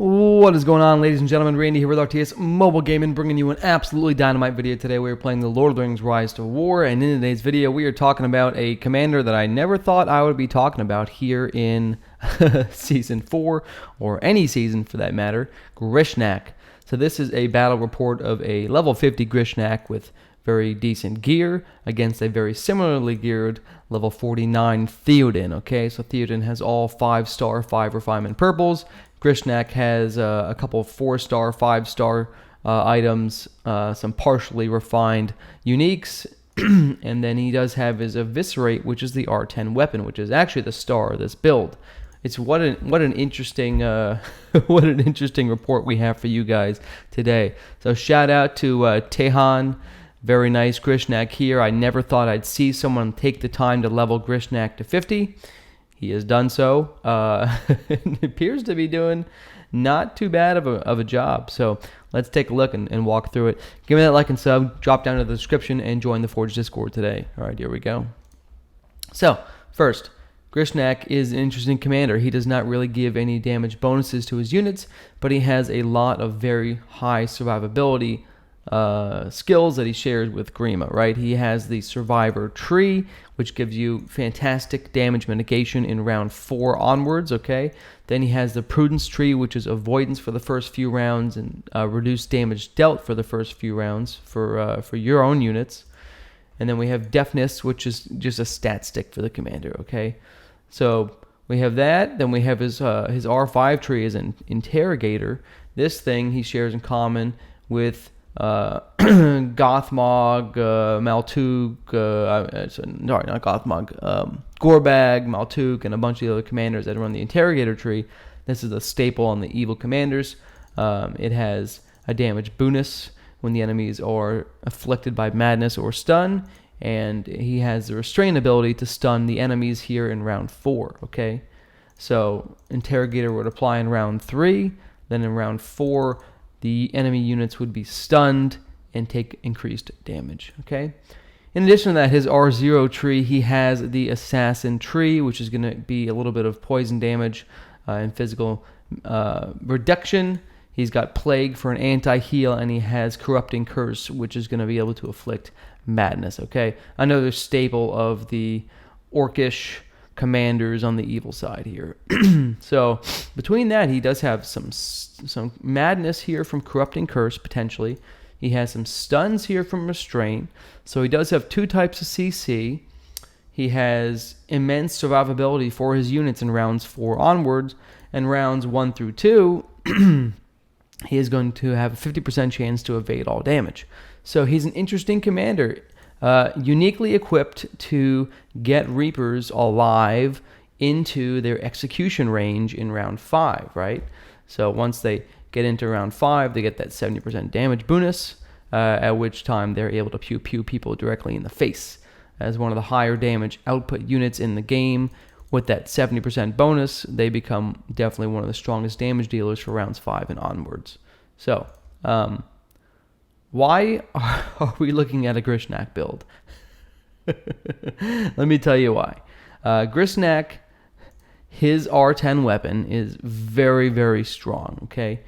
What is going on, ladies and gentlemen? Randy here with RTS Mobile Gaming, bringing you an absolutely dynamite video today. We are playing the Lord of the Rings Rise to War, and in today's video we are talking about a commander that I never thought I would be talking about here in Season 4, or any season for that matter, Grishnak. So this is a battle report of a level 50 Grishnak with very decent gear against a very similarly geared level 49 Theoden. Okay, so Theoden has all 5-star, 5 refinement purples. Grishnak has a couple of 4-star, 5-star items, some partially refined uniques, and then he does have his Eviscerate, which is the R10 weapon, which is actually the star of this build. It's what an interesting what an interesting report we have for you guys today. So shout out to Tejon. Very nice Grishnak here. I never thought I'd see someone take the time to level Grishnak to 50. He has done so. It appears to be doing not too bad of a job. So let's take a look and walk through it. Give me that like and sub. Drop down to the description and join the Forge Discord today. All right, here we go. So first, Grishnak is an interesting commander. He does not really give any damage bonuses to his units, but he has a lot of very high survivability skills that he shares with Grima, right? He has the Survivor Tree, which gives you fantastic damage mitigation in round 4 onwards, okay? Then he has the Prudence Tree, which is avoidance for the first few rounds and reduced damage dealt for the first few rounds for your own units. And then we have Deafness, which is just a stat stick for the commander, okay? So we have that. Then we have his R5 tree as an Interrogator. This thing he shares in common with Gothmog, Maltuk, sorry, not Gothmog, Gorbag, Maltuk, and a bunch of the other commanders that run the Interrogator tree. This is a staple on the evil commanders. It has a damage bonus when the enemies are afflicted by madness or stun, and he has the restrain ability to stun the enemies here in round 4, okay? So Interrogator would apply in round 3, then in round 4, the enemy units would be stunned and take increased damage, okay? In addition to that, his R0 tree, he has the Assassin tree, which is going to be a little bit of poison damage and physical reduction. He's got Plague for an anti-heal, and he has Corrupting Curse, which is going to be able to afflict madness, okay? Another staple of the Orcish commanders on the evil side here. So between that, he does have some madness here from Corrupting Curse, potentially. He has some stuns here from Restraint. So he does have 2 types of CC. He has immense survivability for his units in rounds 4 onwards, and rounds 1 through 2 he is going to have a 50% chance to evade all damage. So he's an interesting commander, uniquely equipped to get Reapers alive into their execution range in round 5, right? So once they get into round 5, they get that 70% damage bonus, at which time they're able to pew people directly in the face. As one of the higher damage output units in the game, with that 70% bonus, they become definitely one of the strongest damage dealers for rounds 5 and onwards. So, why are we looking at a Grishnak build? Let me tell you why. Grishnak, his R10 weapon is very, very strong, okay?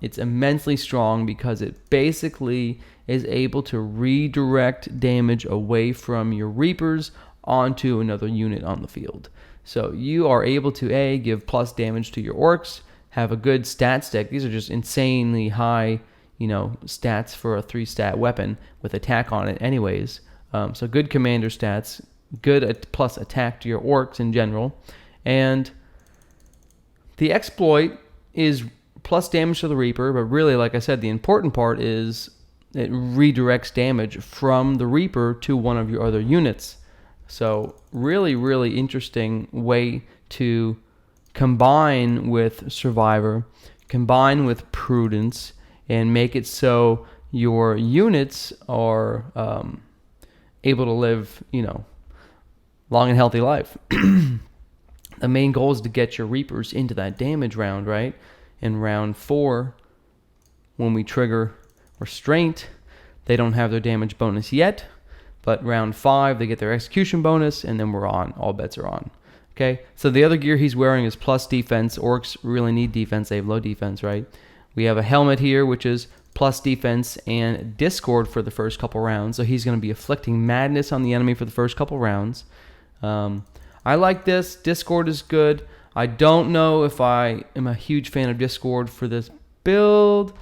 It's immensely strong because it basically is able to redirect damage away from your Reapers onto another unit on the field. So you are able to A, give plus damage to your orcs, have a good stat stick. These are just insanely high, stats for a 3-stat weapon with attack on it anyways. So good commander stats, good plus attack to your orcs in general. And the exploit is plus damage to the Reaper, but really, like I said, the important part is it redirects damage from the Reaper to one of your other units. So really, really interesting way to combine with Survivor, combine with Prudence, and make it so your units are able to live, long and healthy life. The main goal is to get your Reapers into that damage round, right? In round 4, when we trigger Restraint, they don't have their damage bonus yet. But round 5, they get their execution bonus, and then we're on. All bets are on. Okay, so the other gear he's wearing is plus defense. Orcs really need defense. They have low defense, right? We have a helmet here, which is plus defense and discord for the first couple rounds. So he's going to be afflicting madness on the enemy for the first couple rounds. I like this. Discord is good. I don't know if I am a huge fan of discord for this build.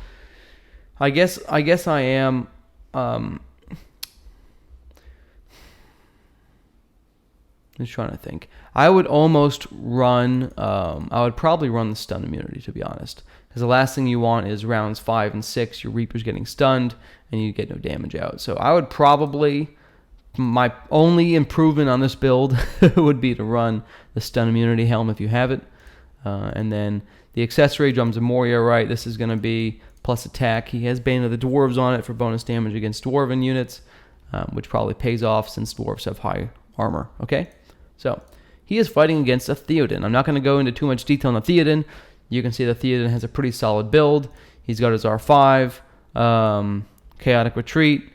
I guess I am. I'm just trying to think. I would almost run, I would probably run the stun immunity, to be honest. Because the last thing you want is rounds 5 and 6, your Reaper's getting stunned, and you get no damage out. So I would probably, my only improvement on this build would be to run the stun immunity helm if you have it. And then the accessory, Drums of Moria, right? This is going to be plus attack. He has Bane of the Dwarves on it for bonus damage against Dwarven units, which probably pays off since Dwarves have high armor, okay? So, he is fighting against a Theoden. I'm not going to go into too much detail on the Theoden. You can see the Theoden has a pretty solid build. He's got his R5, Chaotic Retreat,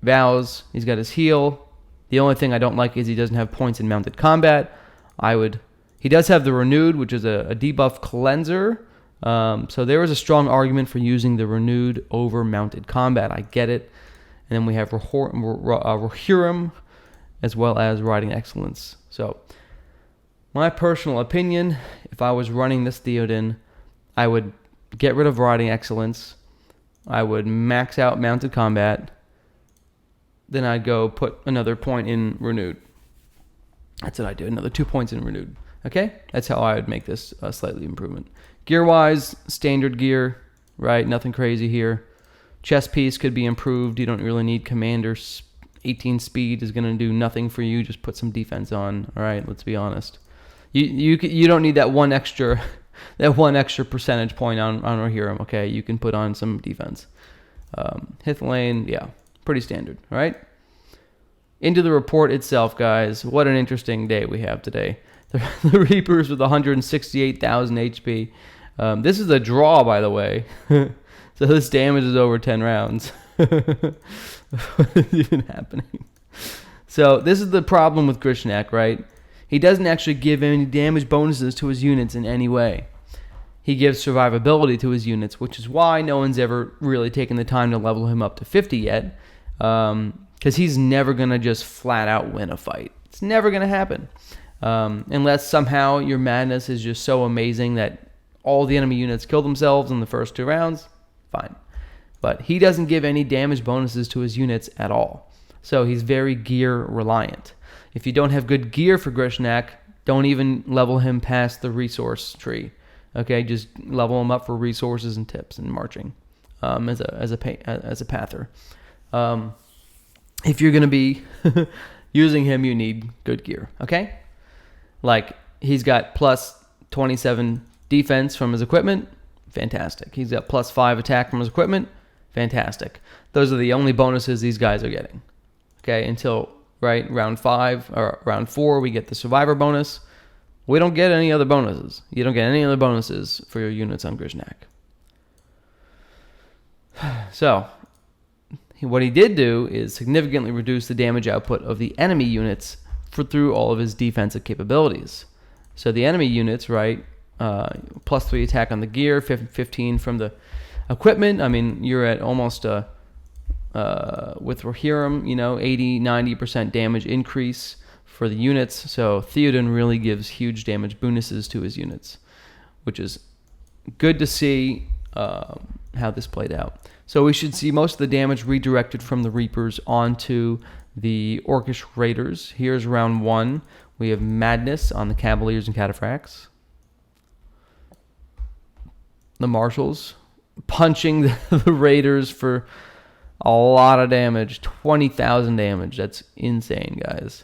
Vows. He's got his heal. The only thing I don't like is he doesn't have points in mounted combat. He does have the Renewed, which is a debuff cleanser. So there is a strong argument for using the Renewed over mounted combat. I get it. And then we have Rohirrim, as well as Riding Excellence. So, my personal opinion, if I was running this Theoden, I would get rid of Riding Excellence. I would max out mounted combat. Then I'd go put another point in Renewed. That's what I do, another 2 points in Renewed. Okay? That's how I would make this a slightly improvement. Gear-wise, standard gear, right? Nothing crazy here. Chest piece could be improved. You don't really need Commander 18 speed is going to do nothing for you. Just put some defense on. All right, let's be honest. You don't need that one extra percentage point on Rohirrim. Okay, you can put on some defense. Hithlane, yeah, pretty standard. All right. Into the report itself, guys. What an interesting day we have today. The Reapers with 168,000 HP. This is a draw, by the way. So this damage is over 10 rounds. What is even happening? So this is the problem with Grishnak, right? He doesn't actually give any damage bonuses to his units in any way. He gives survivability to his units, which is why no one's ever really taken the time to level him up to 50 yet. Because he's never going to just flat out win a fight. It's never going to happen. Unless somehow your madness is just so amazing that all the enemy units kill themselves in the first 2 rounds, fine. But he doesn't give any damage bonuses to his units at all. So he's very gear reliant. If you don't have good gear for Grishnak, don't even level him past the resource tree. Okay, just level him up for resources and tips and marching as a pather. If you're going to be using him, you need good gear. Okay? Like, he's got plus 27 defense from his equipment. Fantastic. He's got plus 5 attack from his equipment. Fantastic. Those are the only bonuses these guys are getting. Okay, until round 5 or round 4, we get the survivor bonus. We don't get any other bonuses. You don't get any other bonuses for your units on Grishnak. So, what he did do is significantly reduce the damage output of the enemy units through all of his defensive capabilities. So the enemy units, right, plus 3 attack on the gear, 15 from the equipment. I mean, you're at almost with Rohirrim, 80-90% damage increase for the units. So Theoden really gives huge damage bonuses to his units, which is good to see how this played out. So we should see most of the damage redirected from the Reapers onto the Orcish Raiders. Here's round 1. We have Madness on the Cavaliers and Cataphracts. The Marshals punching the Raiders for a lot of damage. 20,000 damage. That's insane, guys.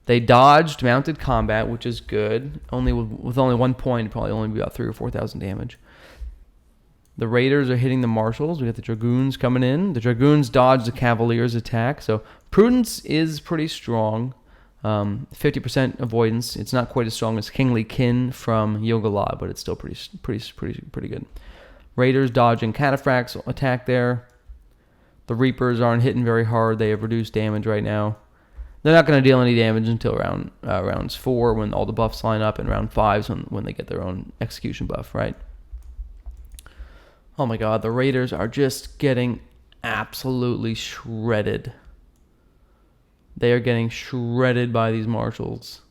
They dodged mounted combat, which is good. Only with only 1 point, probably only be about 3,000 or 4,000 damage. The Raiders are hitting the Marshals. We got the Dragoons coming in. The Dragoons dodge the Cavaliers' attack. So Prudence is pretty strong. 50% avoidance. It's not quite as strong as Kingly Kin from Yogala, but it's still pretty good. Raiders dodging Cataphracts attack there. The Reapers aren't hitting very hard. They have reduced damage right now. They're not going to deal any damage until rounds 4 when all the buffs line up, and round 5 when they get their own execution buff, right? Oh my god, the Raiders are just getting absolutely shredded. They are getting shredded by these Marshals.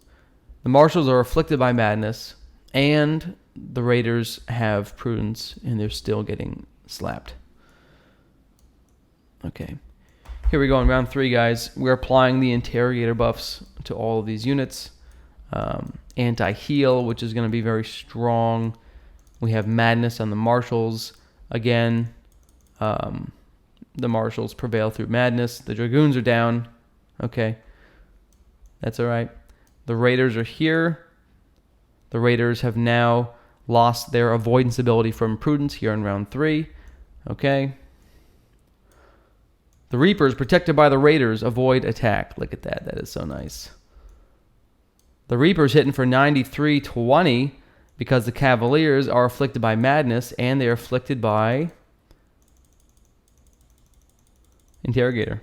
The Marshals are afflicted by madness, and the Raiders have prudence, and they're still getting slapped. Okay. Here we go in round 3, guys. We're applying the interrogator buffs to all of these units. Anti-heal, which is going to be very strong. We have madness on the Marshals. Again, the Marshals prevail through madness. The Dragoons are down. Okay. That's all right. The Raiders are here. The Raiders have now lost their avoidance ability from prudence here in round 3. Okay. The Reapers, protected by the Raiders, avoid attack. Look at that. That is so nice. The Reapers hitting for 93-20 because the Cavaliers are afflicted by madness, and they are afflicted by Interrogator.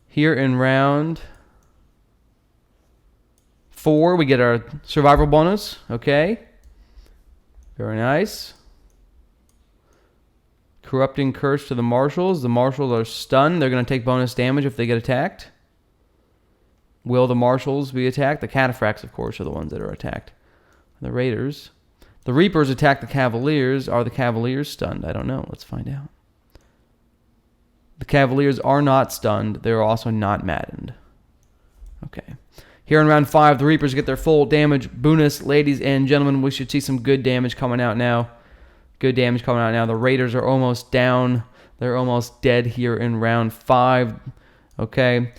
Here in round 4, we get our survival bonus. Okay. Very nice. Corrupting Curse to the Marshals. The Marshals are stunned. They're going to take bonus damage if they get attacked. Will the Marshals be attacked? The Cataphracts, of course, are the ones that are attacked. The Raiders. The Reapers attack the Cavaliers. Are the Cavaliers stunned? I don't know. Let's find out. The Cavaliers are not stunned. They're also not maddened. Okay. Here in round 5, the Reapers get their full damage bonus. Ladies and gentlemen, we should see some good damage coming out now. Good damage coming out now. The Raiders are almost down. They're almost dead here in round 5. Okay.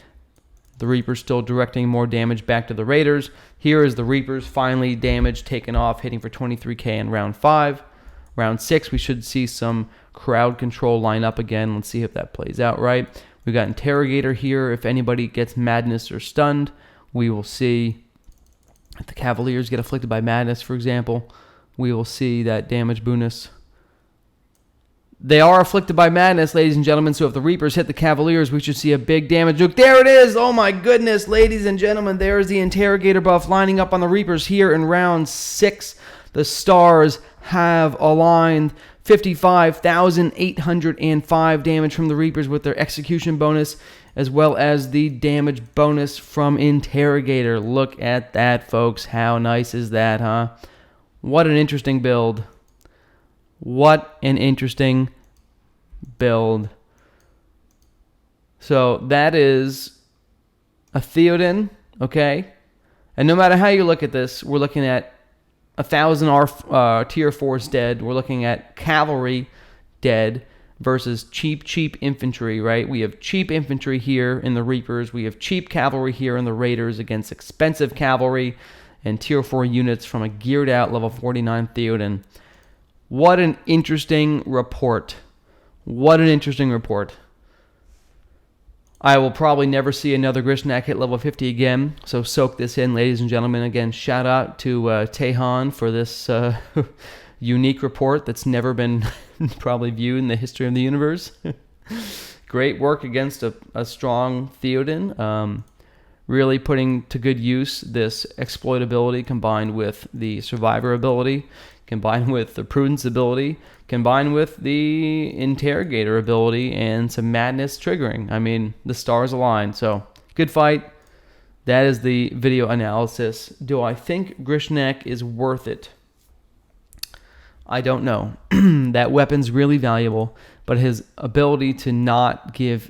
The Reapers still directing more damage back to the Raiders. Here is the Reapers finally damage taken off, hitting for 23k in round 5. Round 6, we should see some crowd control line up again. Let's see if that plays out right. We've got Interrogator here. If anybody gets madness or stunned, we will see if the Cavaliers get afflicted by madness, for example, we will see that damage bonus. They are afflicted by madness, ladies and gentlemen, so if the Reapers hit the Cavaliers, we should see a big damage nuke. There it is! Oh my goodness, ladies and gentlemen, there's the Interrogator buff lining up on the Reapers here in round 6. The stars have aligned. 55,805 damage from the Reapers with their execution bonus, as well as the damage bonus from Interrogator. Look at that, folks. How nice is that, huh? What an interesting build. What an interesting build. So that is a Theoden, okay? And no matter how you look at this, we're looking at 1,000 tier 4s dead. We're looking at cavalry dead versus cheap infantry, right? We have cheap infantry here in the Reapers. We have cheap cavalry here in the Raiders against expensive cavalry and tier 4 units from a geared out level 49 Theoden. What an interesting report. What an interesting report. I will probably never see another Grishnak hit level 50 again, so soak this in, ladies and gentlemen. Again, shout out to Tejon for this unique report that's never been probably viewed in the history of the universe. Great work against a strong Theoden. Really putting to good use this exploitability combined with the survivor ability, combined with the prudence ability, combined with the interrogator ability, and some madness triggering. I mean, the stars align. So, good fight. That is the video analysis. Do I think Grishnak is worth it? I don't know. That weapon's really valuable, but his ability to not give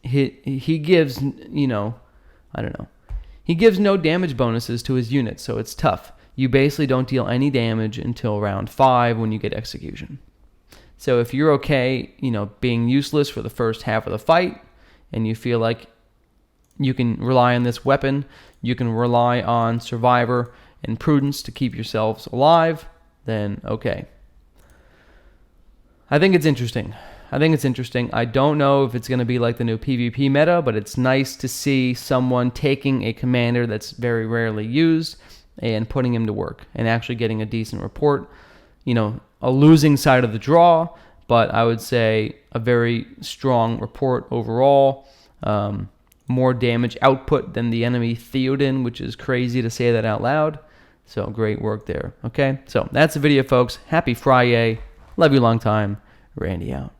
he gives, you know, I don't know. He gives no damage bonuses to his units, so it's tough. You basically don't deal any damage until round 5 when you get execution. So if you're okay, you know, being useless for the first half of the fight, and you feel like you can rely on this weapon, you can rely on survivor and prudence to keep yourselves alive, then okay. I think it's interesting. I don't know if it's going to be like the new PvP meta, but it's nice to see someone taking a commander that's very rarely used and putting him to work and actually getting a decent report. You know, a losing side of the draw, but I would say a very strong report overall. more damage output than the enemy Theoden, which is crazy to say that out loud. So great work there. Okay, so that's the video, folks. Happy Friday. Love you long time. Randy out.